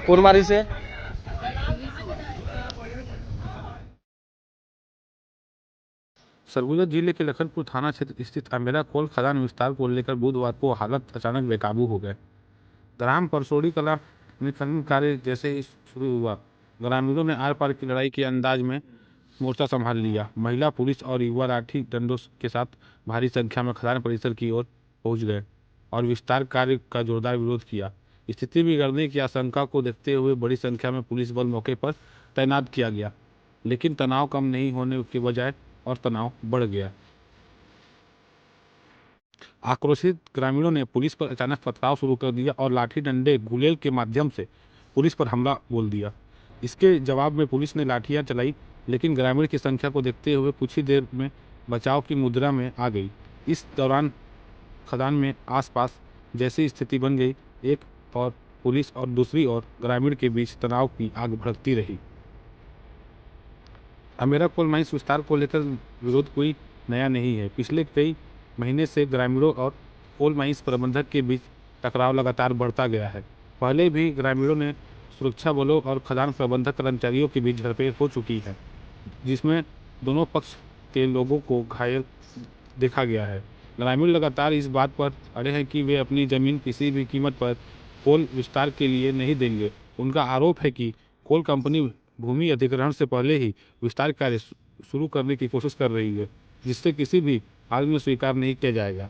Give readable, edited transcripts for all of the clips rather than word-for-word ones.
कोरमारी से। सरगुजा जिले के लखनपुर थाना क्षेत्र स्थित अमेरा कोल खदान विस्तार को लेकर बुधवार को हालत अचानक बेकाबू हो गए। ग्राम परसोड़ी कला में खनन कार्य जैसे ही शुरू हुआ, ग्रामीणों ने आर पार की लड़ाई के अंदाज में मोर्चा संभाल लिया। महिला, पुलिस और युवा लाठी डंडों के साथ भारी संख्या में खदान परिसर की ओर पहुंच गए और विस्तार कार्य का जोरदार विरोध किया। स्थिति बिगड़ने की आशंका को देखते हुए बड़ी संख्या में पुलिस बल मौके पर तैनात किया गया, लेकिन तनाव कम नहीं होने के बजाय और तनाव बढ़ गया। आक्रोशित ग्रामीणों ने पुलिस पर अचानक पथराव शुरू कर दिया और लाठी डंडे गुलेल के माध्यम से पुलिस पर हमला बोल दिया। इसके जवाब में पुलिस ने लाठियां चलाई, लेकिन ग्रामीण की संख्या को देखते हुए कुछ ही देर में बचाव की मुद्रा में आ गई। इस दौरान खदान में आसपास जैसी स्थिति बन गई, एक और पुलिस और दूसरी ओर ग्रामीण के बीच तनाव की आग भड़कती रही। अमेरा कोल माइंस विस्तार को लेकर विरोध कोई नया नहीं है। पिछले कई महीने से ग्रामीणों और कोल माइंस प्रबंधक के बीच टकराव लगातार बढ़ता गया है। पहले भी ग्रामीणों ने सुरक्षा बलों और खदान प्रबंधक कर्मचारियों के बीच झड़पें हो चुकी है, जिसमें दोनों पक्ष के लोगों को घायल देखा गया है। ग्रामीण लगातार इस बात पर अड़े हैं कि वे अपनी जमीन किसी भी कीमत पर कोल विस्तार के लिए नहीं देंगे। उनका आरोप है कि कोल कंपनी भूमि अधिग्रहण से पहले ही विस्तार कार्य शुरू करने की कोशिश कर रही है, जिससे किसी भी हाल में स्वीकार नहीं किया जाएगा।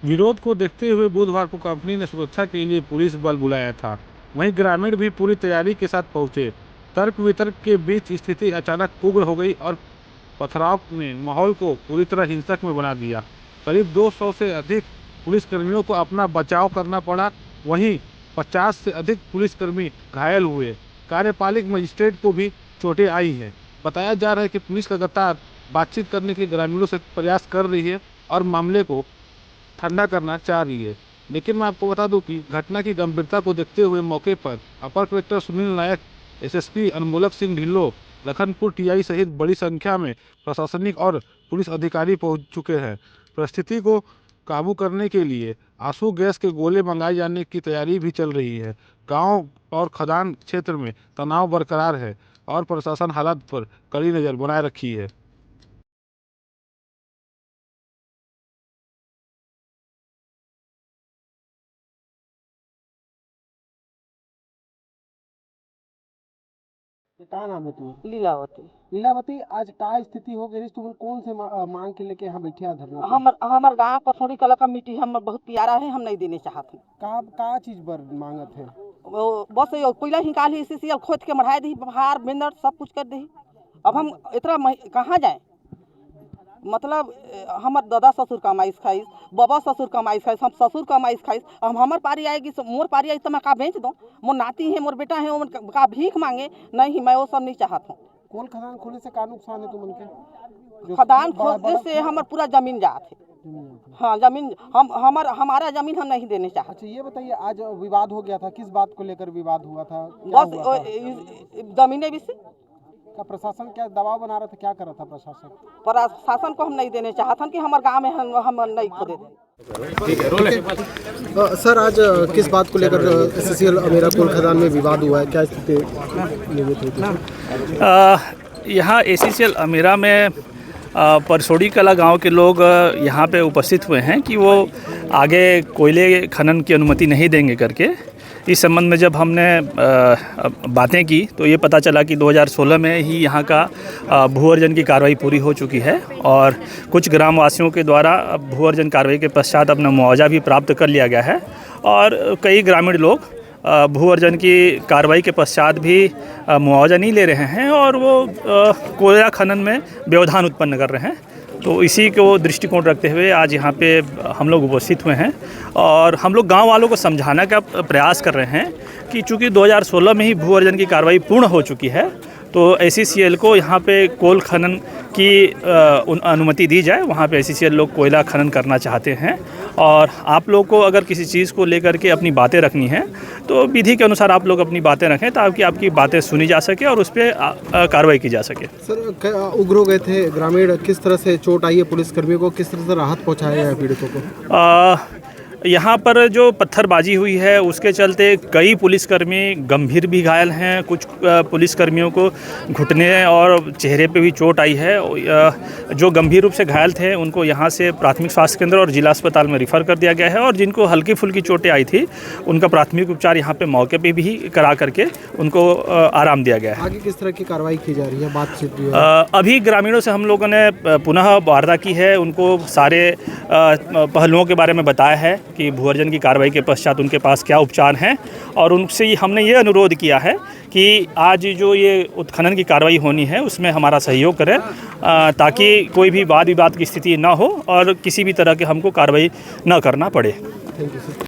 विरोध को देखते हुए बुधवार को कंपनी ने सुरक्षा के लिए पुलिस बल बुलाया था। वहीं ग्रामीण भी पूरी तैयारी के साथ पहुंचे। तर्क वितर्क के बीच स्थिति अचानक उग्र हो गई और पथराव ने माहौल को पूरी तरह हिंसक में बना दिया। करीब 200 से अधिक पुलिसकर्मियों को अपना बचाव करना पड़ा। वहीं 50 से अधिक पुलिसकर्मी घायल हुए। कार्यपालिक मजिस्ट्रेट को भी चोटें आई हैं। बताया जा रहा है कि पुलिस लगातार बातचीत करने के ग्रामीणों से प्रयास कर रही है और मामले को ठंडा करना चाह रही है, लेकिन मैं आपको बता दूं कि घटना की गंभीरता को देखते हुए मौके पर अपर कलेक्टर सुनील नायक, एसएसपी अनमोलक सिंह ढिल्लो, लखनपुर टीआई सहित बड़ी संख्या में प्रशासनिक और पुलिस अधिकारी पहुंच चुके हैं। परिस्थिति को काबू करने के लिए आंसू गैस के गोले मंगाए जाने की तैयारी भी चल रही है। गांव और खदान क्षेत्र में तनाव बरकरार है और प्रशासन हालात पर कड़ी नज़र बनाए रखी है। क्या नाम है तुम्हें? लीलावती। लीलावती, आज का स्थिति हो गई? तुम कौन से मांग के लेके यहाँ बैठे हैं धरना पे? हमर गाँव परसोड़ी कला का मिट्टी हमर बहुत प्यारा है, हम नहीं देने चाहते। का चीज पर मांगत है? वो बस ये कोयला निकाल ही इसी खोद के मढ़ाए दी, बहार बेंदर सब कुछ कर दी। अब हम इतना कहाँ जाए? मतलब हमर दादा ससुर कमाइस खाइस, बाबा ससुर कमाइस खाइस, हम ससुर कमाइस खाइस। अब हमार पारी आएगी, मोर पारी आई तो मैं का बेच दूँ? मोर नाती है, मोर बेटा है, का भीख मांगे? नहीं, मैं वो सब नहीं चाहता हूँ। कोल खदान खोले से का नुकसान है तुमन के? खदान खोदने से हमार पूरा जमीन जात है। हाँ, जमीन हमारा जमीन हम नहीं देने चाहते। अच्छा, ये बताइए, आज विवाद हो गया था, किस बात को लेकर विवाद हुआ था? बस जमीने भी से का प्रशासन क्या दबाव बना रहा था? क्या कर रहा था प्रशासन? प्रशासन को हम नहीं देने चाहते कि हमारे गांव में हम नहीं खोदे दें। सर, आज किस बात को लेकर एससीएल अमेरा कोल खदान में विवाद हुआ है? क्या स्थिति? यहाँ एससीएल अमेरा में परसोड़ी कला गांव के लोग यहाँ पे उपस्थित हुए हैं कि वो आगे कोयले खनन की अनुमति नहीं देंगे करके। इस संबंध में जब हमने बातें की तो ये पता चला कि 2016 में ही यहाँ का भू अर्जन की कार्रवाई पूरी हो चुकी है और कुछ ग्रामवासियों के द्वारा भू अर्जन कार्रवाई के पश्चात अपना मुआवजा भी प्राप्त कर लिया गया है और कई ग्रामीण लोग भू अर्जन की कार्रवाई के पश्चात भी मुआवजा नहीं ले रहे हैं और वो कोयला खनन में व्यवधान उत्पन्न कर रहे हैं। तो इसी को दृष्टिकोण रखते हुए आज यहाँ पे हम लोग उपस्थित हुए हैं और हम लोग गांव वालों को समझाने का प्रयास कर रहे हैं कि चूँकि 2016 में ही भू अर्जन की कार्रवाई पूर्ण हो चुकी है तो एससीएल को यहाँ पे कोल खनन की अनुमति दी जाए। वहाँ पे एससीएल लोग कोयला खनन करना चाहते हैं और आप लोग को अगर किसी चीज़ को लेकर के अपनी बातें रखनी है तो विधि के अनुसार आप लोग अपनी बातें रखें ताकि आपकी बातें सुनी जा सके और उस पर कार्रवाई की जा सके। सर उग्र हो गए थे ग्रामीण, किस तरह से चोट आई है पुलिसकर्मियों को, किस तरह से राहत पहुंचाया गया है पीड़ितों को? यहाँ पर जो पत्थरबाजी हुई है उसके चलते कई पुलिसकर्मी गंभीर भी घायल हैं। कुछ पुलिसकर्मियों को घुटने और चेहरे पे भी चोट आई है। जो गंभीर रूप से घायल थे उनको यहाँ से प्राथमिक स्वास्थ्य केंद्र और जिला अस्पताल में रिफ़र कर दिया गया है और जिनको हल्की फुल्की चोटें आई थी उनका प्राथमिक उपचार यहाँ पे मौके पे भी करा करके उनको आराम दिया गया है। आगे किस तरह की कार्रवाई की जा रही है, बातचीत भी है? अभी ग्रामीणों से हम लोगों ने पुनः वार्ता की है, उनको सारे पहलुओं के बारे में बताया है कि भूअर्जन की कार्रवाई के पश्चात उनके पास क्या उपचार हैं और उनसे हमने ये अनुरोध किया है कि आज जो ये उत्खनन की कार्रवाई होनी है उसमें हमारा सहयोग करें ताकि कोई भी वाद विवाद की स्थिति ना हो और किसी भी तरह के हमको कार्रवाई ना करना पड़े। Thank you sir.